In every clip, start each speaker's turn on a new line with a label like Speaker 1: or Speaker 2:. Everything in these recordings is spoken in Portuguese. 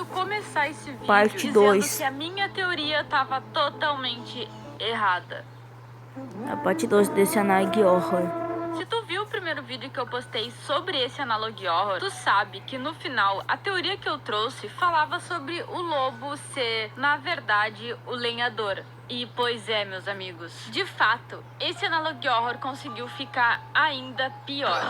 Speaker 1: começar esse vídeo
Speaker 2: Parte
Speaker 1: dizendo
Speaker 2: 2.
Speaker 1: que a minha teoria tava totalmente errada.
Speaker 2: A parte 2 desse Analog Horror.
Speaker 1: Se tu viu o primeiro vídeo que eu postei sobre esse Analog Horror, tu sabe que no final, a teoria que eu trouxe falava sobre o lobo ser, na verdade, o lenhador. E pois é, meus amigos, de fato, esse Analog Horror conseguiu ficar ainda pior.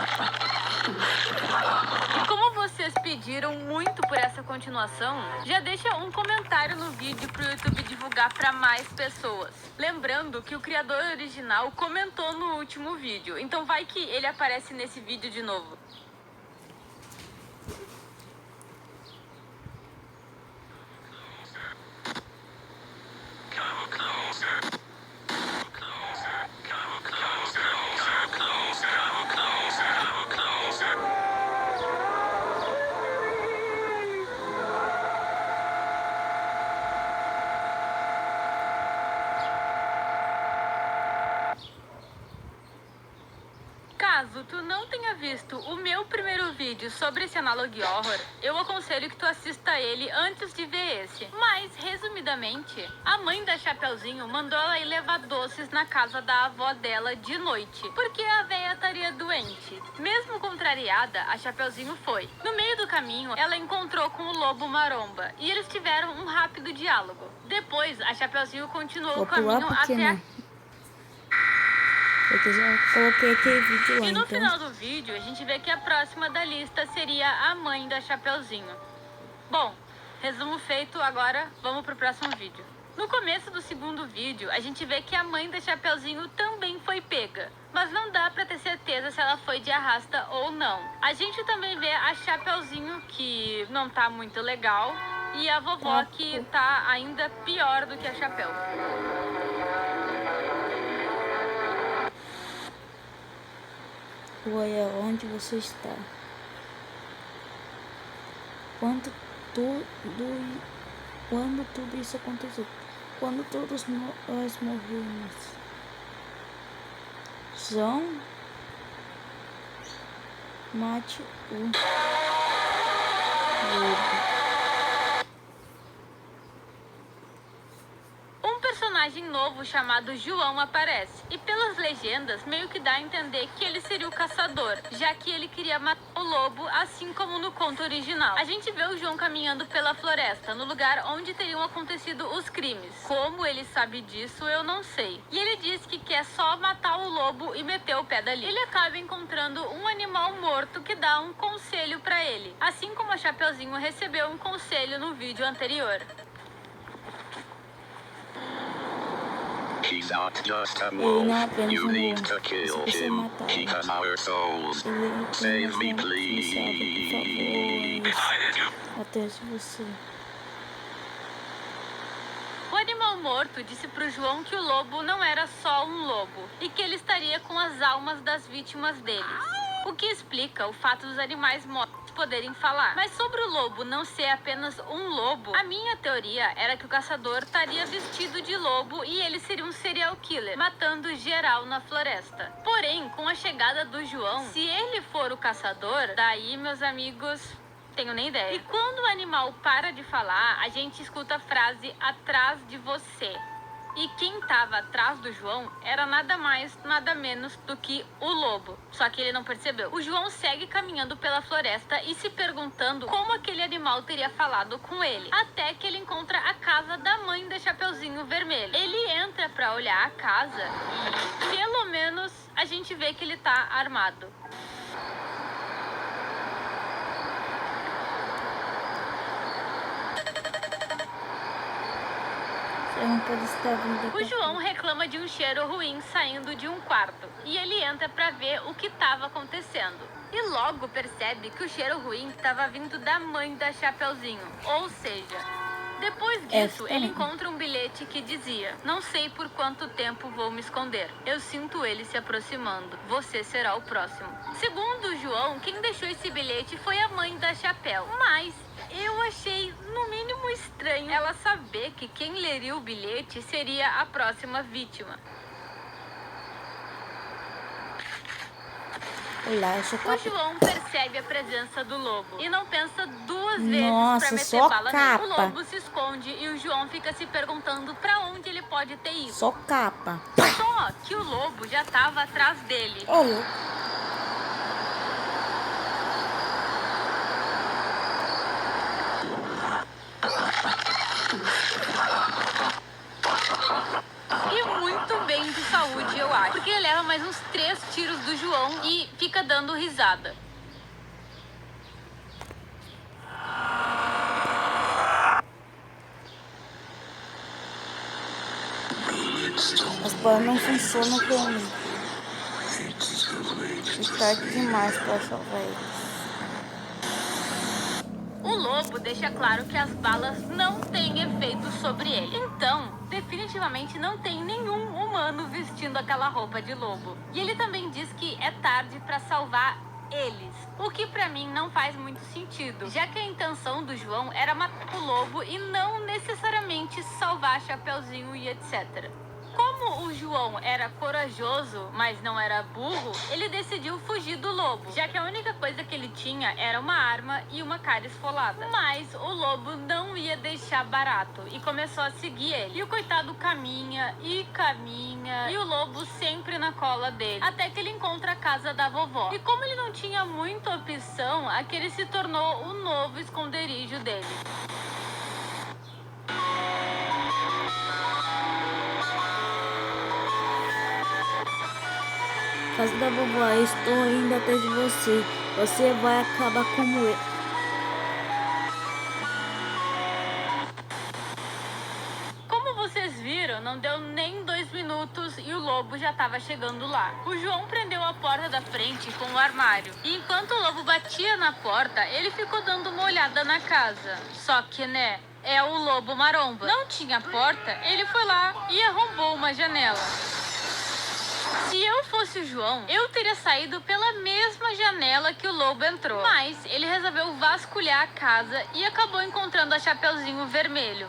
Speaker 1: E como vocês pediram muito por essa continuação, já deixa um comentário no vídeo pro YouTube divulgar para mais pessoas. Lembrando que o criador original comentou no último vídeo, então vai que ele aparece nesse vídeo de novo. Caso tu não tenha visto o meu primeiro vídeo sobre esse Analog Horror, eu aconselho que tu assista ele antes de ver esse. Mas, resumidamente, a mãe da Chapeuzinho mandou ela ir levar doces na casa da avó dela de noite, porque a véia estaria doente. Mesmo contrariada, a Chapeuzinho foi. No meio do caminho, ela encontrou com o Lobo Maromba, e eles tiveram um rápido diálogo. Depois, a Chapeuzinho continuou o caminho até a...
Speaker 2: Eu já coloquei aquele vídeo lá,
Speaker 1: E no
Speaker 2: então.
Speaker 1: final do vídeo, a gente vê que a próxima da lista seria a mãe da Chapeuzinho. Bom, resumo feito, agora vamos pro próximo vídeo. No começo do segundo vídeo, a gente vê que a mãe da Chapeuzinho também foi pega, mas não dá pra ter certeza se ela foi de arrasta ou não. A gente também vê a Chapeuzinho, que não tá muito legal, e a vovó, que tá ainda pior do que a Chapeu.
Speaker 2: Olha, onde você está? Quando tudo isso aconteceu? Quando todos nós morremos? João, mate o lobo.
Speaker 1: Um personagem novo chamado João aparece, e pelas legendas meio que dá a entender que ele seria o caçador, já que ele queria matar o lobo, assim como no conto original. A gente vê o João caminhando pela floresta, no lugar onde teriam acontecido os crimes. Como ele sabe disso, eu não sei. E ele diz que quer só matar o lobo e meter o pé dali. Ele acaba encontrando um animal morto que dá um conselho pra ele, assim como a Chapeuzinho recebeu um conselho no vídeo anterior.
Speaker 3: He's not just a
Speaker 2: Ele
Speaker 3: wolf.
Speaker 2: não é apenas
Speaker 3: You
Speaker 2: um
Speaker 3: need
Speaker 2: lobo.
Speaker 3: to kill
Speaker 2: Você precisa
Speaker 3: him.
Speaker 2: matá-lo.
Speaker 3: He has our souls.
Speaker 2: Ele
Speaker 3: Save me,
Speaker 2: salva, por
Speaker 3: please.
Speaker 2: favor. Até você.
Speaker 1: O animal morto disse pro João que o lobo não era só um lobo e que ele estaria com as almas das vítimas deles. O que explica o fato dos animais mortos poderem falar. Mas sobre o lobo não ser apenas um lobo, a minha teoria era que o caçador estaria vestido de lobo e ele seria um serial killer, matando geral na floresta. Porém, com a chegada do João, se ele for o caçador, daí, meus amigos, tenho nem ideia. E quando o animal para de falar, a gente escuta a frase atrás de você. E quem estava atrás do João era nada mais, nada menos do que o lobo. Só que ele não percebeu. O João segue caminhando pela floresta e se perguntando como aquele animal teria falado com ele. Até que ele encontra a casa da mãe da Chapeuzinho Vermelho. Ele entra pra olhar a casa e, pelo menos, a gente vê que ele tá armado. O João reclama de um cheiro ruim saindo de um quarto e ele entra pra ver o que estava acontecendo. E logo percebe que o cheiro ruim estava vindo da mãe da Chapeuzinho. Ou seja, depois disso, ele encontra um bilhete que dizia: "Não sei por quanto tempo vou me esconder. Eu sinto ele se aproximando. Você será o próximo." Segundo o João, quem deixou esse bilhete foi a mãe da Chapeu. Mas eu achei, no mínimo, estranho ela saber que quem leria o bilhete seria a próxima vítima.
Speaker 2: Olha, eu sou
Speaker 1: O
Speaker 2: capa.
Speaker 1: João percebe a presença do lobo e não pensa duas vezes
Speaker 2: Nossa,
Speaker 1: pra meter
Speaker 2: só
Speaker 1: bala nele.
Speaker 2: capa.
Speaker 1: O lobo se esconde e o João fica se perguntando pra onde ele pode ter ido.
Speaker 2: Só capa.
Speaker 1: Só que o lobo já tava atrás dele.
Speaker 2: Ô, louco.
Speaker 1: E muito bem de saúde, eu acho. Porque ele leva mais uns 3 tiros do João e fica dando risada.
Speaker 2: As balas não funcionam pra mim. E tarde demais pra salvar eles.
Speaker 1: O lobo deixa claro que as balas não têm efeito sobre ele. Então, definitivamente não tem nenhum humano vestindo aquela roupa de lobo. E ele também diz que é tarde pra salvar eles. O que pra mim não faz muito sentido, já que a intenção do João era matar o lobo e não necessariamente salvar Chapeuzinho e etc. Como o João era corajoso, mas não era burro, ele decidiu fugir do lobo, já que a única coisa que ele tinha era uma arma e uma cara esfolada. Mas o lobo não ia deixar barato e começou a seguir ele. E o coitado caminha e caminha, e o lobo sempre na cola dele, até que ele encontra a casa da vovó. E como ele não tinha muita opção, aquele se tornou o novo esconderijo dele.
Speaker 2: Casa da vovó, eu estou indo atrás de você. Você vai acabar como eu.
Speaker 1: Como vocês viram, não deu nem 2 minutos e o lobo já estava chegando lá. O João prendeu a porta da frente com o armário. E enquanto o lobo batia na porta, ele ficou dando uma olhada na casa. Só que, né, é o lobo maromba. Não tinha porta, ele foi lá e arrombou uma janela. Se eu fosse o João, eu teria saído pela mesma janela que o lobo entrou. Mas ele resolveu vasculhar a casa e acabou encontrando a Chapeuzinho Vermelho.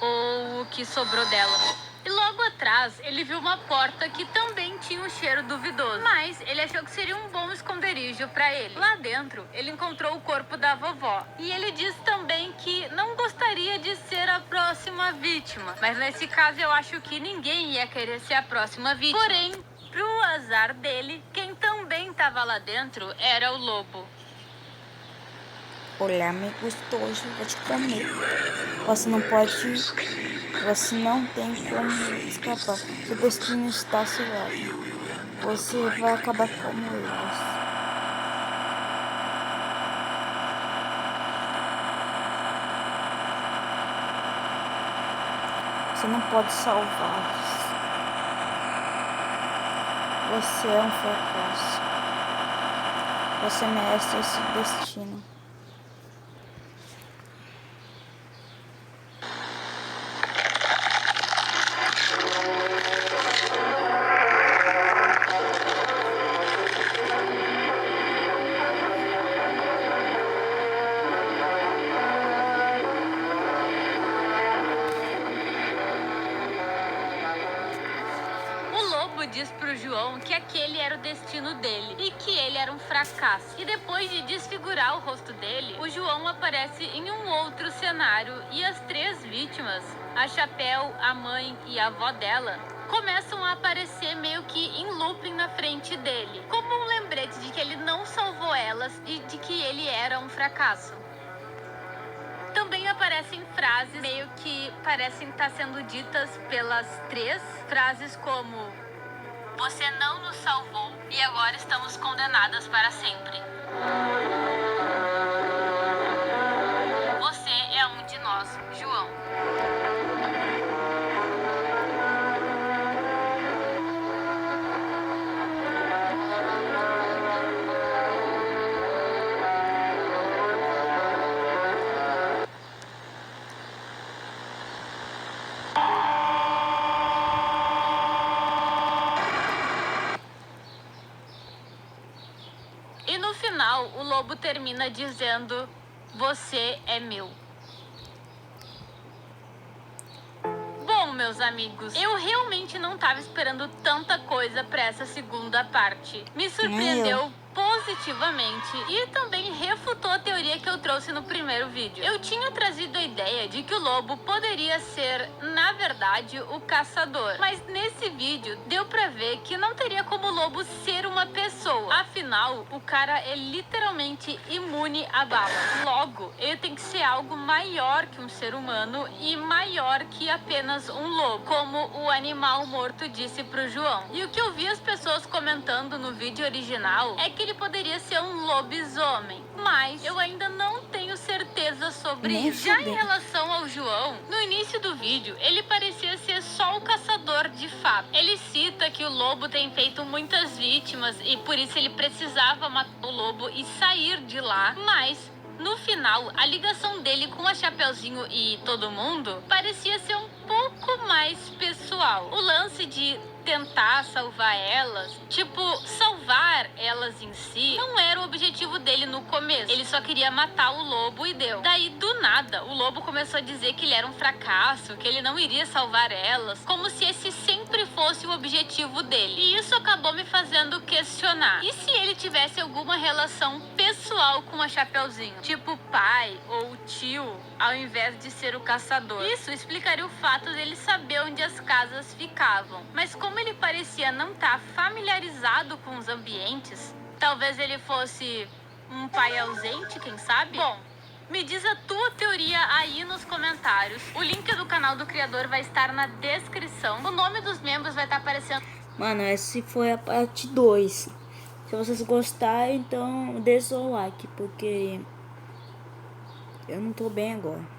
Speaker 1: Ou o que sobrou dela. E logo atrás, ele viu uma porta que também tinha um cheiro duvidoso. Mas ele achou que seria um bom esconderijo para ele. Lá dentro, ele encontrou o corpo da vovó. E ele disse também que não gostaria de ser a próxima vítima. Mas nesse caso, eu acho que ninguém ia querer ser a próxima vítima. Porém, pro azar dele, quem também estava lá dentro era o lobo.
Speaker 2: Olha, me gostoso, vou te comer. Você não pode. Você não tem como escapar. Seu destino está selado. Você vai acabar como eles. Você não pode salvá-los. Você é um fracasso. Você merece esse destino.
Speaker 1: Diz pro João que aquele era o destino dele e que ele era um fracasso. E depois de desfigurar o rosto dele, o João aparece em um outro cenário e as 3 vítimas, a Chapéu, a mãe e a avó dela, começam a aparecer meio que em looping na frente dele, como um lembrete de que ele não salvou elas e de que ele era um fracasso. Também aparecem frases meio que parecem estar sendo ditas pelas 3, frases como: você não nos salvou e agora estamos condenadas para sempre. Você é um de nós, João. E no final, o lobo termina dizendo: você é meu. Bom, meus amigos, eu realmente não estava esperando tanta coisa para essa segunda parte. Me surpreendeu positivamente e também refutou a teoria que eu trouxe no primeiro vídeo. Eu tinha trazido a ideia de que o lobo poderia ser, na verdade, o caçador. Mas nesse vídeo deu pra ver que não teria como o lobo ser uma pessoa. Afinal, o cara é literalmente imune a balas. Logo, ele tem que ser algo maior que um ser humano e maior que apenas um lobo, como o animal morto disse pro João. E o que eu vi as pessoas comentando no vídeo original é que ele poderia ser um lobisomem, mas eu ainda não tenho certeza sobre isso. Já em relação ao João, no início do vídeo, ele parecia ser só o caçador de fato. Ele cita que o lobo tem feito muitas vítimas e por isso ele precisava matar o lobo e sair de lá, mas no final, a ligação dele com a Chapeuzinho e todo mundo parecia ser um pouco mais pessoal. O lance de tentar salvar elas, tipo, salvar elas em si, não era o objetivo dele no começo. Ele só queria matar o lobo e deu. Daí, do nada, o lobo começou a dizer que ele era um fracasso, que ele não iria salvar elas, como se esse sempre fosse o objetivo dele. E isso acabou me fazendo questionar. E se ele tivesse alguma relação pessoal com a Chapeuzinho? Tipo pai ou tio, ao invés de ser o caçador. Isso explicaria o fato dele saber onde as casas ficavam. Mas como ele parecia não estar familiarizado com os ambientes, talvez ele fosse um pai ausente, quem sabe? Bom, me diz a tua teoria aí nos comentários. O link do canal do criador vai estar na descrição. O nome dos membros vai estar aparecendo.
Speaker 2: Mano, essa foi a parte 2. Se vocês gostarem, então deixa o like, porque eu não tô bem agora.